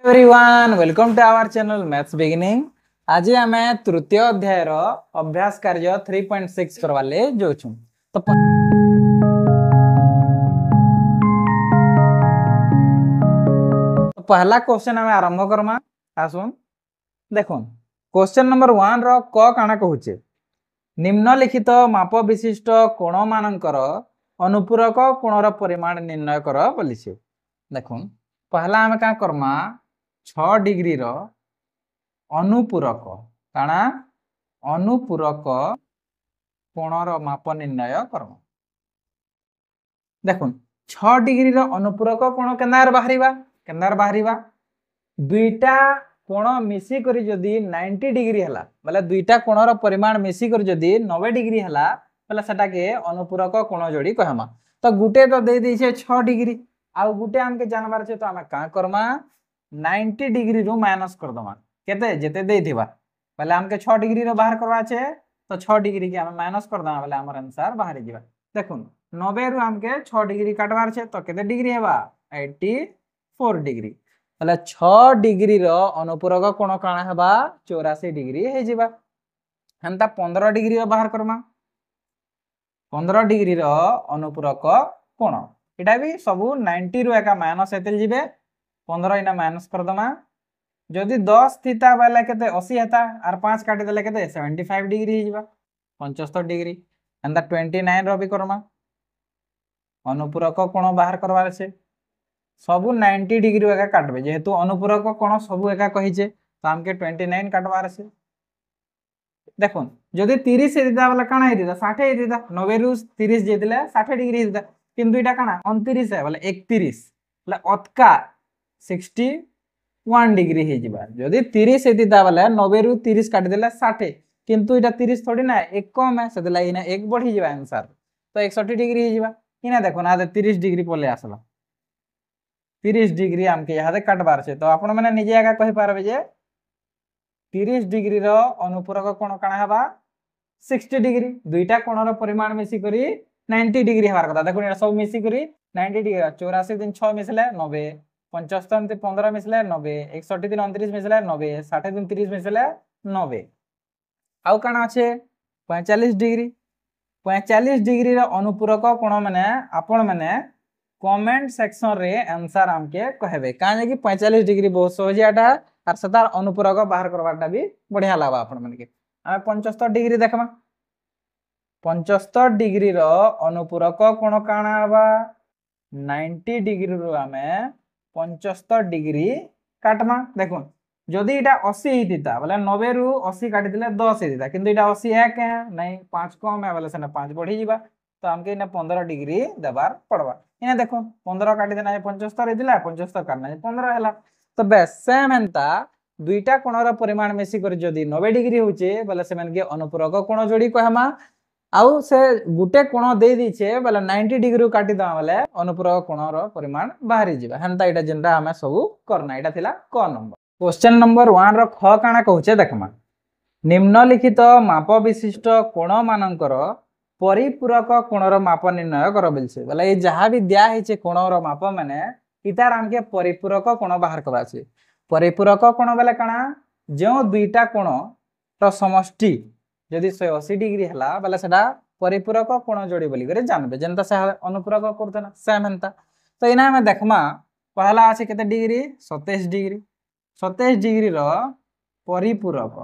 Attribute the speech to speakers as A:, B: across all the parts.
A: Everyone welcome to our channel maths beginning. आज आम तृतीय अध्याय अभ्यास कार्य 3.6 करवा जो तो पहला क्वेश्चन आम आरंभ करमा। आसुन देखो क्वेश्चन नंबर 1 रो क काना कहूचे निम्नलिखित माप विशिष्ट कोण मानकर अनुपूरक कोणर परिमाण निर्णय कर बोलिछे। देखो पहला आम क्या करमा 6 डिग्री रो अनुपूरक काना अनुपूरक कोणर माप निर्णय करम। देखो 6 डिग्री रो अनुपूरक कोण केनार बाहरिबा दुईटा कोण मिसी करी जदी 90 डिग्री हला बोले दुईटा कोणर परिमाण मिसी करी जदी 90 डिग्री हला बोले सेटा के अनुपूरक कोण जोड़ी कहमा। तो गुटे तो दे दैछे 6 डिग्री आ गुटे हमके जानबार छे तो हम का करमा 90 डिग्री रु माइनस कर दमा केते जेते देथिबा बोले हमके 6 डिग्री रो बाहर करवा छे तो 6 डिग्री के हम माइनस कर दमा बोले हमर आंसर बाहर जिबा। देखुन 90 रु हमके 6 डिग्री काटबार छे तो केते डिग्री हेबा 84 डिग्री बोले 6 डिग्री रो अनुपूरक कोण काना हेबा 84 डिग्री हे जिबा। हमता 15 डिग्री रो बाहर करमा 15 डिग्री रो अनुपूरक कोण एटा भी सब 90 रु एका माइनस एते जिबे 15 इना माइनस कर दमा जदि 10 थीता वाला केते 80 हेता आर 5 काटी देले केते 75 डिग्री हे जिबा 75 डिग्री। एंदा 29 रो भी करमा अनुपूरक कोण बाहर करवार छे सबु 90 डिग्री एका काटबे जेहेतु अनुपूरक कोण सबु एका कहिचे तो हमके 29 काटबार छे। देखो जदि 30 हे दिदा वाला काना हे दिदा 60 हे दिदा 90 रु 30 जे दिले 60 डिग्री हे दिदा किंतु इटा काना 29 है बोले 31 बोले अतका 61 डिग्री हे जिबा। जदि 30 हे दिदा वाला 90 रु 30 काट देले 60 किंतु इटा 30 थोड़ी ना एक कम है सेदला इना एक बढ़ी जिबा आंसर तो 61 डिग्री हे जिबा। इना देखो ना 30 डिग्री पले आसला 30 डिग्री हमके यहाँ काटबार छे तो आपण माने निजे आगा कहि पारबे जे 30 डिग्री रो अनुपूरक कोण काना हेबा 60 डिग्री दुईटा कोणर परिमाण मिसी करी 90 डिग्री हेबार कथा। देखो एटा सब मिसी करी 90 डिग्री 84 दिन 6 मिसले 90 75 दिन 15 मिसले 90 61 दिन 29 मिसले 90 60 दिन 30 मिसले 90 आउ काना আছে 45 डिग्री 45 डिग्री रो अनुपूरक कोण माने आपण माने कमेंट सेक्शन रे आंसर हमके कहबे काहे कि 45 डिग्री बहुत सहजियाटा आर सतार अनुपूरक बाहर करवाटा भी बढ़िया लागबा आपण मन के। हम 75 डिग्री देखमा 75 डिग्री रो अनुपूरक कोण काना बा 90 डिग्री रो हमें 75 डिग्री काटमा। देखो जदि इटा 80 हिता बोले 90 रु 80 काटी दिले 10 हिता किंतु इटा 80 है के नहीं 5 कम है बोले सेना 5 बढ़ी जिबा तो हमके इना 15 डिग्री देबार पड़बा। इने देखो 15 काटी देना 75 हिला 75 काटना 15 हैला तो बस सेम हेंता दुईटा कोणर परिमाण मिसी कर जदी 90 डिग्री होचे बोले सेमन के अनुपूरक कोण जोड़ी कहमा आउ से गुटे कोण दे दिछे बोले 90 डिग्री काटी दा बोले अनुपूरक कोणर परिमाण बाहरी जिबा हेंता इटा जेंटा हमें सब करना इटा थिला क नंबर। क्वेश्चन नंबर 1 रो ख काना कहूचे देखमा निम्नलिखित माप विशिष्ट कोण मानकर परिपूरक कोणर माप निर्णय कर बोलछे बोले ये जहां भी दिया है कोणर माप माने इतार हमके परिपूरक कोण बाहर करबा छे। परिपूरक कोण बोले काना जो दुईटा कोण रो समष्टि यदि 180 डिग्री हला बोले सेटा परिपूरक कोण जोड़ी बोली करे जानबे जेंता से अनुपूरक करथना सेम हेंता। तो इना हम देखमा पहला আছে केते डिग्री 27 डिग्री 27 डिग्री रो परिपूरक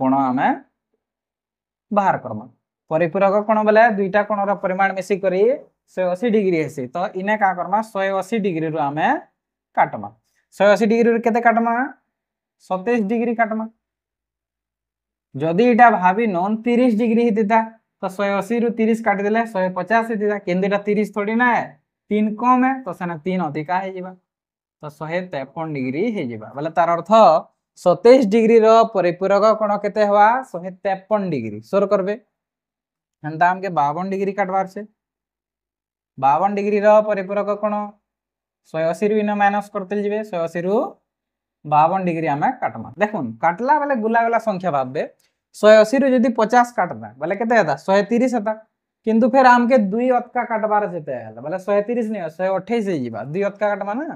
A: कोण हमें बाहर करमा। परिपूरक कोण बोले दुईटा कोणर परिमाण मिसी करी 180 डिग्री हेसी तो इने का करमा 180 डिग्री रु हमें काटमा 180 डिग्री रु केते काटमा 27 डिग्री काटमा। जदि इटा भाबी नन 30 डिग्री हिता तो 180 रु 30 काट देले 150 हिता किंतु इटा 30 थोड़ी ना है 3 कम है तो सेना 3 अधिका हे जिबा तो 153 डिग्री हे जिबा बोले तार अर्थ 27 डिग्री रो परिपूरक कोण केते हवा 153 डिग्री सोर करबे हंता हमके 52 डिग्री काटबार छे 52 डिग्री रो परिपूरक कोण 180 रु इना माइनस करते जिबे 180 रु 52 डिग्री हमें काटमा। देखुन काटला बेले गुला गुला संख्या भाबबे 180 रु जदी 50 काटबा बोले केते हेता 130 हेता किंतु फिर हमके दुई अतका काटबार जेते बोले 130 नहीं 128 हे जिबा दुई अतका काटबा ना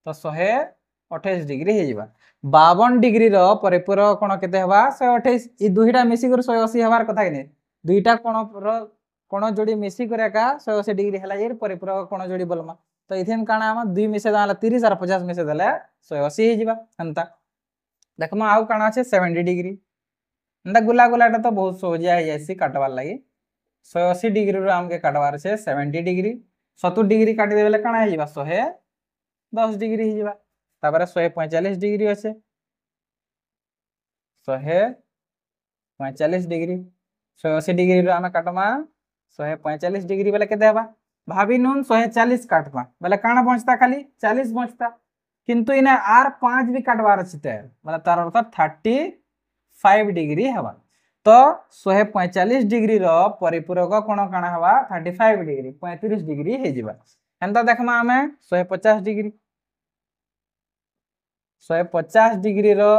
A: तो 128 डिग्री हे जिबा 52 डिग्री रो परिपूरक कोण केते हवा 128 ई दुईटा मिसी कर 180 हबार कथा कि नहीं दुईटा कोण जोड़ी मिसी कर का 180 डिग्री हला ये परिपूरक कोण जोड़ी बोलमा तो इथेन काना हम दुई मिसे दाला 30 और 50 मिसे दले 180 हे जिबा हंता देखमा आउ काना আছে 70 डिग्री एंदा गुला गुलाटा तो बहुत सोजिया है जैसी काटवार लगी 180 डिग्री रो हमके काटवार छे 70 डिग्री 70 डिग्री काटी देबेले काना हे जिबा 110 डिग्री हे जिबा तापर 145 डिग्री আছে 145 डिग्री 180 डिग्री रो हम काटमा 145 डिग्री बेले केते हबा भाभी नुन 140 काटबा बेले काना पहुंचता खाली 40 पहुंचता किंतु इने आर 5 भी काटवार अछि ते मतलब तार अर्थ 35 डिग्री हवा तो 145 डिग्री रो परिपूरक कोण काना हवा 35 डिग्री 35 डिग्री हे जिबा एंता देखमा हमें 150 डिग्री 150 डिग्री रो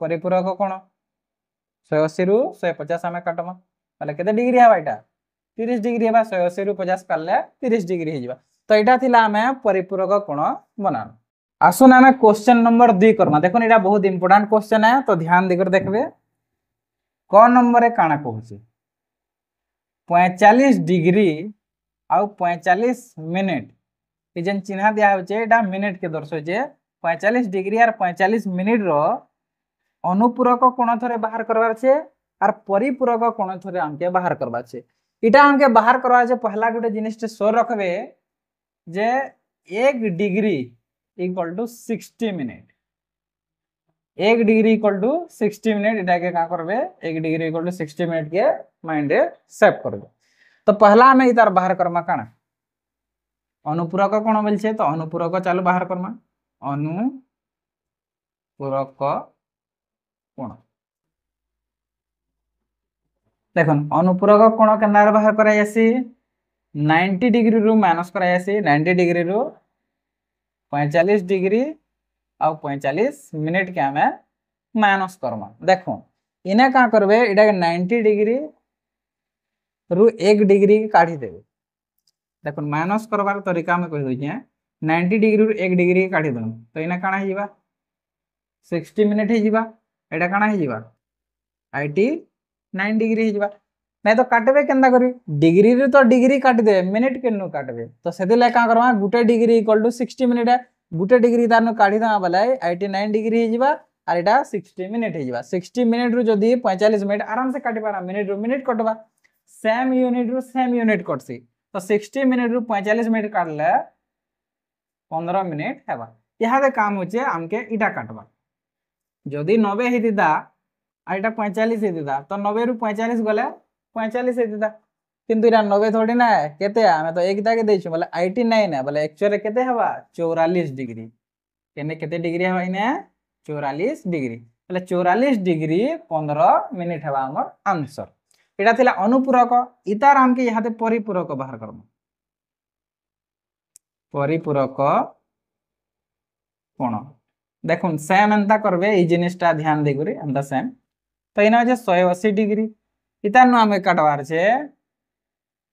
A: परिपूरक कोण 180 रु 150 हमें काटमा माने केते डिग्री हवा एटा 30 डिग्री हवा 180 रु 50 काटले 30 डिग्री हे जिबा तो एटा थिला हमें परिपूरक कोण बनाना आसुन हमें क्वेश्चन नंबर 2 करमा देखो एटा बहुत इंपोर्टेंट क्वेश्चन है तो ध्यान देकर देखबे क नंबर रे काना कहूची 45 डिग्री आउ 45 मिनट ई जन चिन्ह दिया होचे एटा मिनट के दर्शाउचे 45 डिग्री और 45 मिनट रो अनुपूरक कोण थरे बाहर करबार छे और परिपूरक कोण थरे हमके बाहर करबार छे इटा हमके बाहर करबा छे पहला गोटे जिनिस टे सो रखबे जे 1 degree equal to 60 minute 1 degree equal to 60 minute इटा के का करबे 1 डिग्री इक्वल टू 60 मिनट के माइंड रे सेव करबे तो पहला हमें इतार बाहर करमा काना अनुपूरक कोण बोल छे तो अनुपूरक चालू बाहर करमा अनुपूरक कोण देखन अनुपूरक कोण केनार बाहर कराय आसी 90 डिग्री रु माइनस कराय आसी 90 डिग्री रु 45 डिग्री आ 45 मिनट के हमें माइनस करमा देखो इने का करबे इटा 90 डिग्री रु 1 डिग्री काढी देबे देखो माइनस करबार तरीका में कहि दोछि 90 डिग्री रु 1 डिग्री काढी दम तो इने काना हे जिबा 60 मिनट हे जिबा एटा काना हे जिबा 89 डिग्री हे जिबा नहीं तो काटबे केनदा करी डिग्री रे तो डिग्री काट दे मिनट केनु काटबे तो सेदे ले का करबा गुटे डिग्री इक्वल टू 60 मिनट है गुटे डिग्री तारनु काढी दा बले 89 डिग्री हे जिबा और एटा 60 मिनट हे जिबा 60 मिनट रु जदी 45 मिनट आराम से काटी पारा मिनट रु मिनट कटबा सेम यूनिट रु सेम यूनिट कटसी तो 60 मिनट रु 45 मिनट काटले 15 मिनट हेबा यहा दे काम होचे हमके इटा काटबा जदी 90 हे दिदा आ एटा 45 हे दिदा तो 90 रु 45 गले 45 हे दिदा किंतु इरा 90 थोड़ी ना है केते हमें तो एक दागे देछु बोले 89 है बोले एक्चुअली केते हवा 44 डिग्री केने केते डिग्री हवा इने 44 डिग्री बोले 44 डिग्री 15 मिनिट हवा हमर आंसर एटा थिला अनुपूरक इतार हमके यहाते परिपूरक बाहर करम परिपूरक कोण देखुन सेम एंता करबे ई जिनिसटा ध्यान दे करी एंता सेम तो इना जे 180 डिग्री इतार नु हमें काटवार छे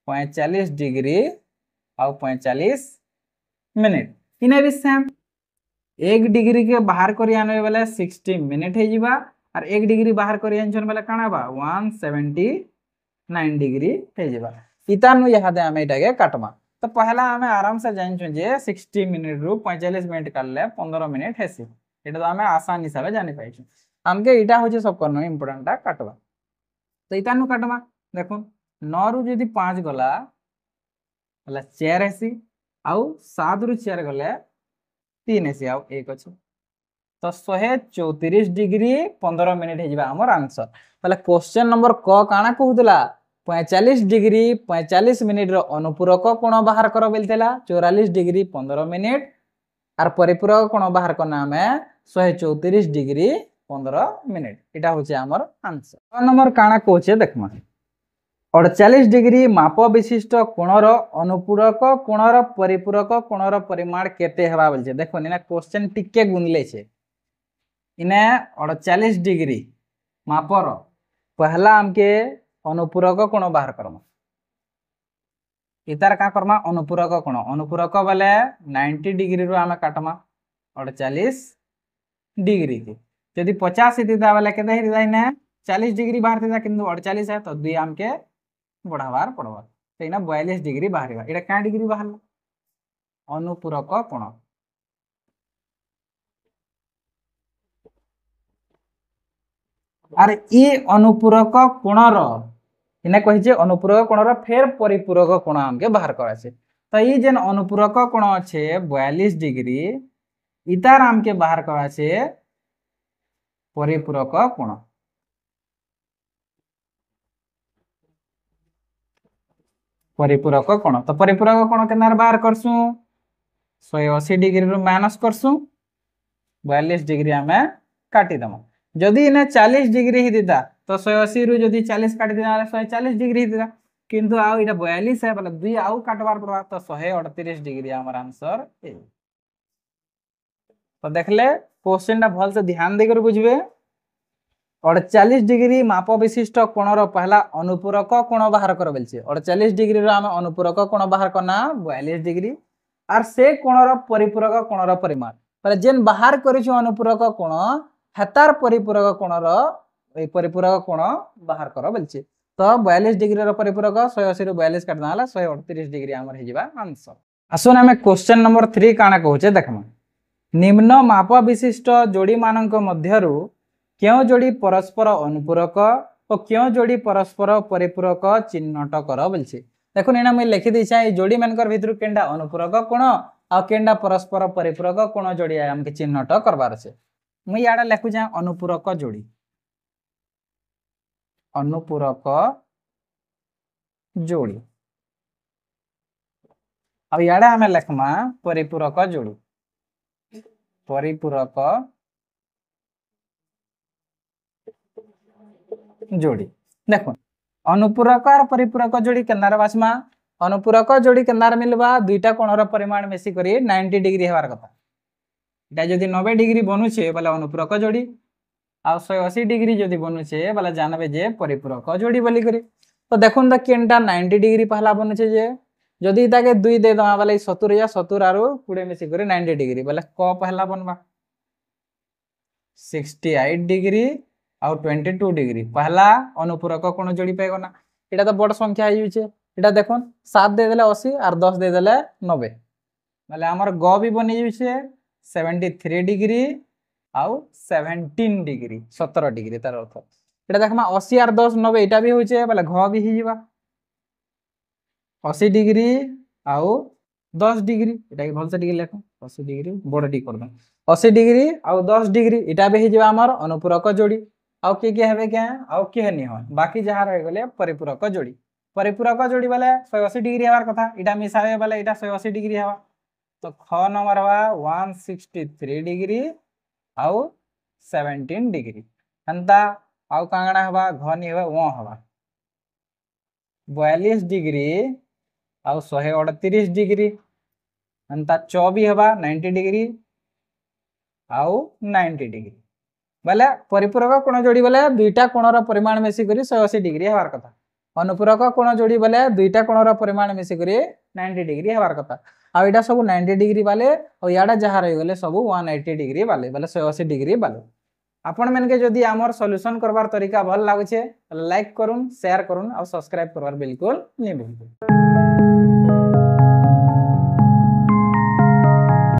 A: 45 डिग्री और 45 मिनट इने भी सेम 1 डिग्री के बाहर करी आने वाले 60 मिनट हे जिबा और 1 डिग्री बाहर करी आनछन वाला काना बा 179 डिग्री हे जिबा इतार नु यहा दे हमें इटा के काटमा तो पहला हमें आराम से जानछु जे 60 मिनट रु 45 मिनट काटले 15 मिनट हेसी एटा तो हमें आसान हिसाब से जानि पाइछु हमके इटा होचे सब करनो इंपोर्टेंट टा काटबा तो इतार नु काटमा देखो 9 रु जदी 5 गला हला 4 हेसी आउ 7 रु 4 गले 3 हेसी आउ 1 अछि तो 134 डिग्री 15 मिनट हे जिबा हमर आंसर पहले क्वेश्चन नंबर क काना कहउतला 45 डिग्री 45 मिनट रो अनुपूरक कोण बाहर करो बेलतेला 44 डिग्री 15 मिनट और परिपूरक कोण बाहर करना हमें 134 डिग्री 15 मिनट इटा होचे हमर आंसर नंबर काना कहउचे देखमा 48 डिग्री माप विशिष्ट कोणर अनुपूरक कोणर परिपूरक कोणर परिमाण केते हेबा बोलछे देखो इना क्वेश्चन टिके गुनले छे इने 48 डिग्री मापर पहला हमके अनुपूरक कोण बाहर करम इतार का करमा अनुपूरक कोण अनुपूरक बोले 90 डिग्री रो आमे काटमा 48 डिग्री की यदि 50 हिता बोले केते हिता इने 40 डिग्री बाहर थिता किंतु 48 है तो 2 आमके बढ़ावार पड़वा तो इना 42 डिग्री बाहरवा एटा का डिग्री बाहरला अनुपूरक कोण आर ई अनुपूरक कोणर इने कहिजे अनुपूरक कोणर फेर परिपूरक कोण हमके बाहर कराछे तो ई जेन अनुपूरक कोण अच्छे 42 डिग्री इतार हमके बाहर कराछे परिपूरक कोण परिपूरक कोण तो परिपूरक कोण केनार बाहर करसु 180 डिग्री रो माइनस करसु 42 डिग्री हमें काटी दम जदि इने 40 डिग्री ही दिता तो 180 रु जदि 40 काटी दिना 140 डिग्री दिता किंतु आउ इटा 42 है बोले 2 आउ काटबार पड़वा तो 138 डिग्री हमर आंसर ए तो देखले क्वेश्चन टा भल से ध्यान देकर बुझबे 48 डिग्री माप विशिष्ट कोणर पहला अनुपूरक कोण बाहर कर बेलछे 48 डिग्री रो हम अनुपूरक कोण बाहर करना 42 डिग्री आर से कोणर परिपूरक कोणर परिमाण पर जेन बाहर करिछु अनुपूरक कोण हेतार परिपूरक कोणर ए परिपूरक कोण बाहर कर बेलछे तो 42 डिग्री रो परिपूरक 180 रो 42 काट दाला 138 डिग्री हमर हे जिबा आंसर आसुन हमें क्वेश्चन नंबर 3 काना कहूचे देखमा निम्न माप विशिष्ट जोड़ी मानक मध्यरु क्यों जोड़ी परस्पर अनुपूरक और क्यों जोड़ी परस्पर परिपूरक चिन्हट कर बोलछे देखो एना मैं लिखि दै छै जोड़ी मानकर भितर केंडा अनुपूरक कोण आ केंडा परस्पर परिपूरक कोण जोड़ी हमके चिन्हट करबार छै मैं याडा लिखु जा अनुपूरक जोड़ी अनुपूरक जोड़ी अब याडा हमें लिखमा परिपूरक जोड़ी परिपूरक जोड़ी देखो अनुपूरक और परिपूरक जोड़ी केनार बासमा अनुपूरक जोड़ी केनार मिलबा दुईटा कोणर परिमाण मिसी करी 90 डिग्री हेबार कथा एटा जदी 90 डिग्री बनुछे बोले अनुपूरक जोड़ी आ 180 डिग्री जदी बनुछे बोले जानबे जे परिपूरक जोड़ी बोली करी तो देखुन त केनटा 90 डिग्री पहला बनुछे जे जदी ताके 2 दे दमा बोले 70 या 70 आरो 20 मिसी करी 90 डिग्री बोले क पहला बनबा 68 डिग्री आउ 22 डिग्री पहला अनुपूरक कोण जोड़ी पाइगना एटा तो बड़ संख्या आइ छै एटा देखोन 7 दे देले 80 और 10 दे देले 90 माने हमर ग भी बनि छै 73 डिग्री आउ 17 डिग्री 17 डिग्री तार अर्थ एटा देखमा 80 और 10 90 एटा भी होय छै माने घ भी हि जिबा 80 डिग्री आउ 10 डिग्री एटा के भल से डिग्री लेखो 80 डिग्री बड़ डी कर दम 80 डिग्री आउ 10 डिग्री एटा भी हि जिबा हमर अनुपूरक जोड़ी आउ के हेबे क्या आउ के नहीं हो बाकी जहां रह गले परिपूरक जोड़ी वाले 180 डिग्री हेबार कथा एटा मिसाबे वाले एटा 180 डिग्री हेबा तो ख नंबर हवा 163 डिग्री आउ 17 डिग्री हंता आउ कांगणा हवा घ नि हवा वो हवा 42 डिग्री आउ 138 डिग्री हंता 24 हवा 90 डिग्री आउ 90 डिग्री बोले परिपूरक कोण जोड़ी बोले दुईटा कोणर परिमाण मिसी करी 180 डिग्री हेबार कथा अनुपूरक कोण जोड़ी बोले दुईटा कोणर परिमाण मिसी करी 90 डिग्री हेबार कथा आ एटा सब 90 डिग्री वाले और याडा जहा रही गले सब 180 डिग्री वाले बोले 180 डिग्री वाले आपण मन के जदी हमर सॉल्यूशन करबार तरीका भल लागछे लाइक करूं शेयर करूं और सब्सक्राइब करबार बिल्कुल नहीं भूलबे।